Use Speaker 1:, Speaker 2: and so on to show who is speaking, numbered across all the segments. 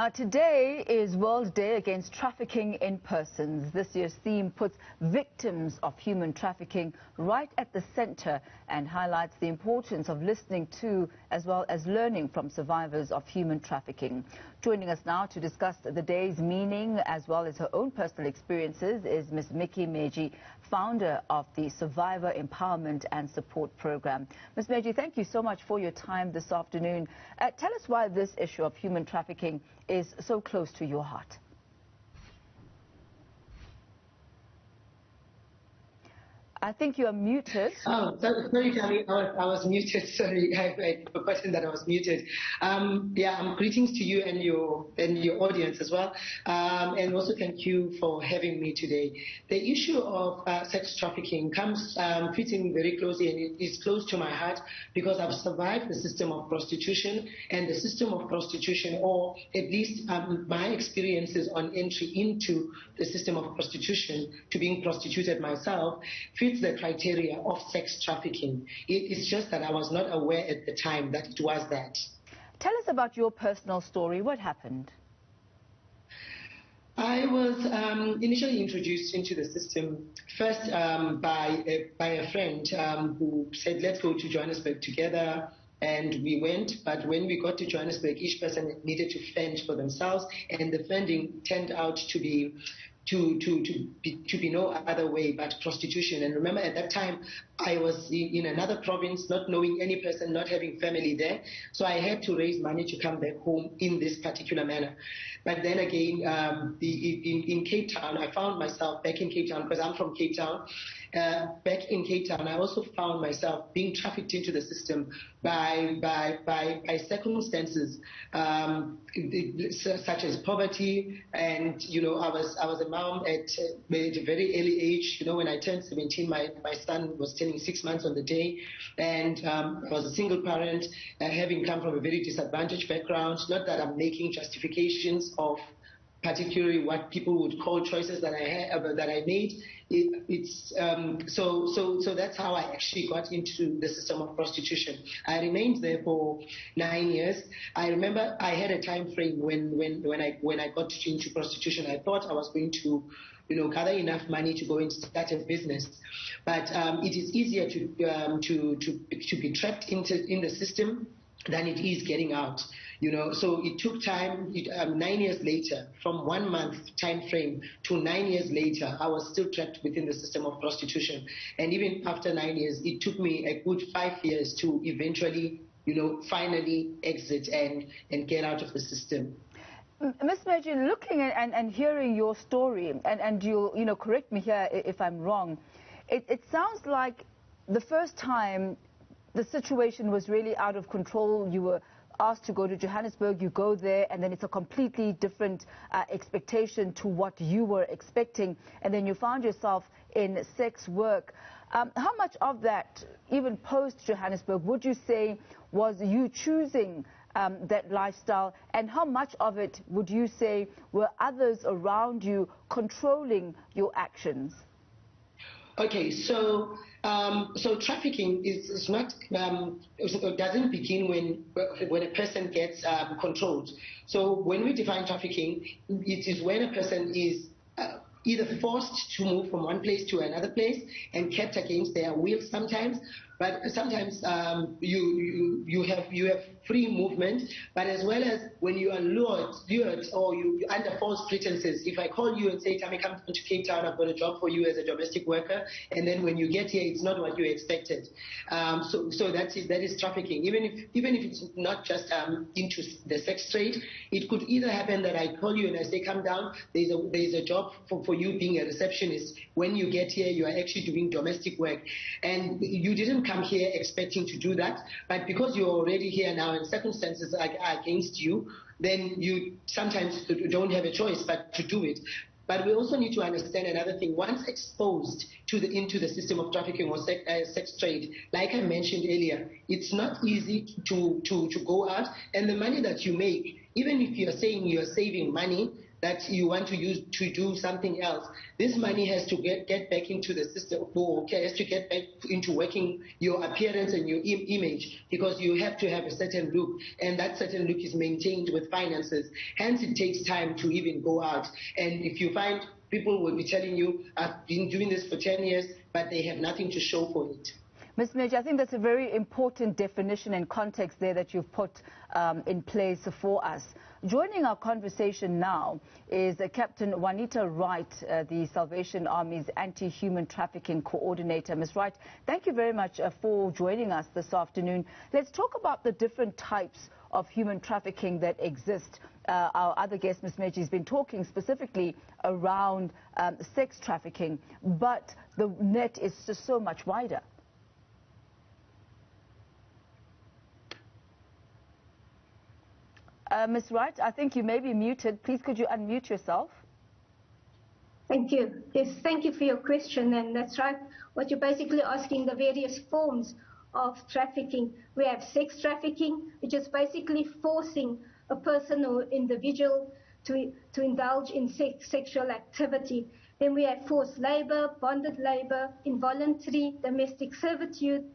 Speaker 1: Today is World Day Against Trafficking in Persons. This year's theme puts victims of human trafficking right at the center and highlights the importance of listening to as well as learning from survivors of human trafficking. Joining us now to discuss the day's meaning as well as her own personal experiences is Ms. Mickey Meji, founder of the Survivor Empowerment and Support Program. Ms. Meji, thank you so much for your time this afternoon. Tell us why this issue of human trafficking is so close to your heart. I think you are muted.
Speaker 2: Oh, sorry, Tammy. I was muted. Sorry, I forgot that I was muted. Greetings to you and your audience as well. And also thank you for having me today. The issue of sex trafficking comes fitting very closely, and it is close to my heart because I've survived the system of prostitution, and the system of prostitution, or at least my experiences on entry into the system of prostitution, to being prostituted myself, fits the criteria of sex trafficking. It is just that I was not aware at the time that it was that.
Speaker 1: Tell us about your personal story. What happened?
Speaker 2: I was initially introduced into the system first by a friend who said, let's go to Johannesburg together. And we went, but when we got to Johannesburg, each person needed to fend for themselves, and the fending turned out to be no other way but prostitution. And remember, at that time, I was in another province, not knowing any person, not having family there. So I had to raise money to come back home in this particular manner. But then again, in Cape Town, I found myself back in Cape Town because I'm from Cape Town. Back in Cape Town, I also found myself being trafficked into the system by circumstances such as poverty, and I was a mom at a very early age. When I turned 17, my son was turning 6 months on the day, and I was a single parent, having come from a very disadvantaged background. Not that I'm making justifications of particularly what people would call choices that I made. So that's how I actually got into the system of prostitution. I remained there for 9 years. I remember I had a time frame when I got into prostitution. I thought I was going to gather enough money to go and start a business, but it is easier to be trapped in the system than it is getting out. So it took time. 9 years later, from 1 month time frame to 9 years later, I was still trapped within the system of prostitution. And even after 9 years, it took me a good 5 years to eventually, finally exit and get out of the system.
Speaker 1: Ms. Meji, looking at and hearing your story, and you'll correct me here if I'm wrong, it sounds like the first time the situation was really out of control. You were asked to go to Johannesburg, you go there, and then it's a completely different expectation to what you were expecting, and then you found yourself in sex work. How much of that, even post-Johannesburg, would you say was you choosing that lifestyle, and how much of it would you say were others around you controlling your actions?
Speaker 2: Okay, so trafficking is not doesn't begin when a person gets controlled. So when we define trafficking, it is when a person is either forced to move from one place to another place and kept against their will sometimes, but sometimes you have free movement, but as well as when you are lured or you under false pretenses. If I call you and say, Tammy, come to Cape Town, I've got a job for you as a domestic worker, and then when you get here, it's not what you expected. So that is trafficking. Even if it's not just into the sex trade, it could either happen that I call you and I say, come down, there's a job for you being a receptionist. When you get here, you are actually doing domestic work, and you didn't come here expecting to do that, but because you're already here now and circumstances are against you, then you sometimes don't have a choice but to do it. But we also need to understand another thing. Once exposed into the system of trafficking or sex trade, like I mentioned earlier, it's not easy to go out, and the money that you make, even if you're saying you're saving money, that you want to use to do something else, this money has to get back into the system, or has to get back into working your appearance and your image, because you have to have a certain look, and that certain look is maintained with finances. Hence, it takes time to even go out. And if you find people will be telling you, I've been doing this for 10 years, but they have nothing to show for it.
Speaker 1: Ms. Meji, I think that's a very important definition and context there that you've put in place for us. Joining our conversation now is Captain Juanita Wright, the Salvation Army's anti-human trafficking coordinator. Ms. Wright, thank you very much for joining us this afternoon. Let's talk about the different types of human trafficking that exist. Our other guest, Ms. Meji, has been talking specifically around sex trafficking, but the net is just so much wider. Ms. Wright, I think you may be muted. Please, could you unmute yourself?
Speaker 3: Thank you. Yes, thank you for your question. And that's right, what you're basically asking, the various forms of trafficking. We have sex trafficking, which is basically forcing a person or individual to indulge in sexual activity. Then we have forced labor, bonded labor, involuntary domestic servitude,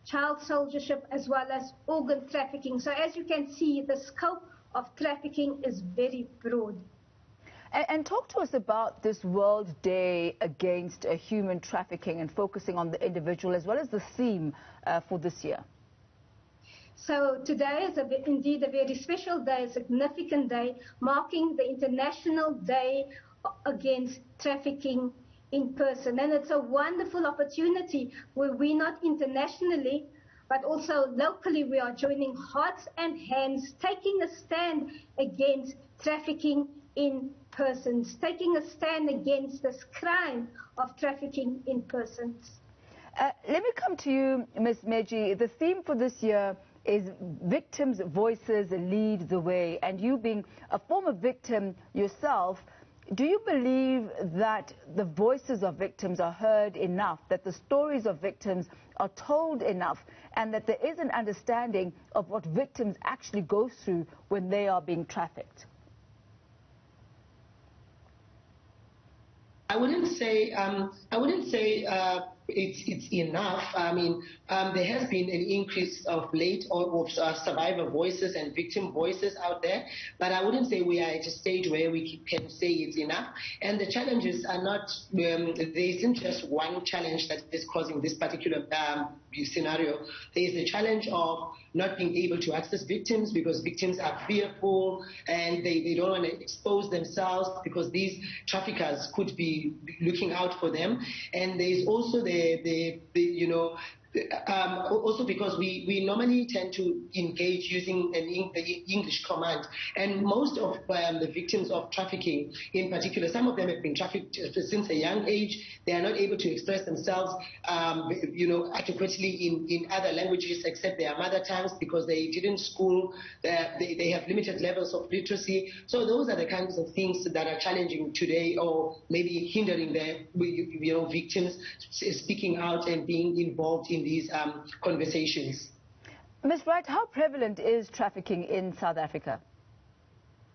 Speaker 3: child soldiership, as well as organ trafficking. So as you can see, the scope of trafficking is very broad.
Speaker 1: And talk to us about this World Day Against Human Trafficking and focusing on the individual, as well as the theme for this year.
Speaker 3: So today is indeed a very special day, a significant day, marking the International Day Against Trafficking in Person. And it's a wonderful opportunity where we not internationally, but also locally, we are joining hearts and hands, taking a stand against trafficking in persons, taking a stand against this crime of trafficking in persons.
Speaker 1: Let me come to you, Ms. Meji. The theme for this year is Victims' Voices Lead the Way. And you being a former victim yourself, do you believe that the voices of victims are heard enough, that the stories of victims are told enough, and that there is an understanding of what victims actually go through when they are being trafficked?
Speaker 2: I wouldn't say it's enough. I mean, there has been an increase of late of survivor voices and victim voices out there, but I wouldn't say we are at a stage where we can say it's enough. And the challenges are not, there isn't just one challenge that is causing this particular scenario. There is the challenge of not being able to access victims because victims are fearful and they don't want to expose themselves because these traffickers could be looking out for them. And there is also also because we normally tend to engage using an English command, and most of the victims of trafficking in particular, some of them have been trafficked since a young age. They are not able to express themselves adequately in other languages except their mother tongues because they didn't school, they have limited levels of literacy. So those are the kinds of things that are challenging today, or maybe hindering the victims speaking out and being involved in these conversations.
Speaker 1: Ms. Wright, how prevalent is trafficking in South Africa?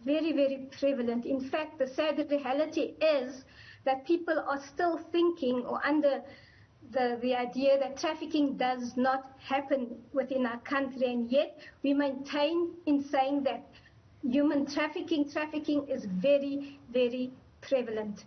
Speaker 3: Very, very prevalent. In fact, the sad reality is that people are still thinking or under the idea that trafficking does not happen within our country, and yet we maintain in saying that human trafficking is very, very prevalent.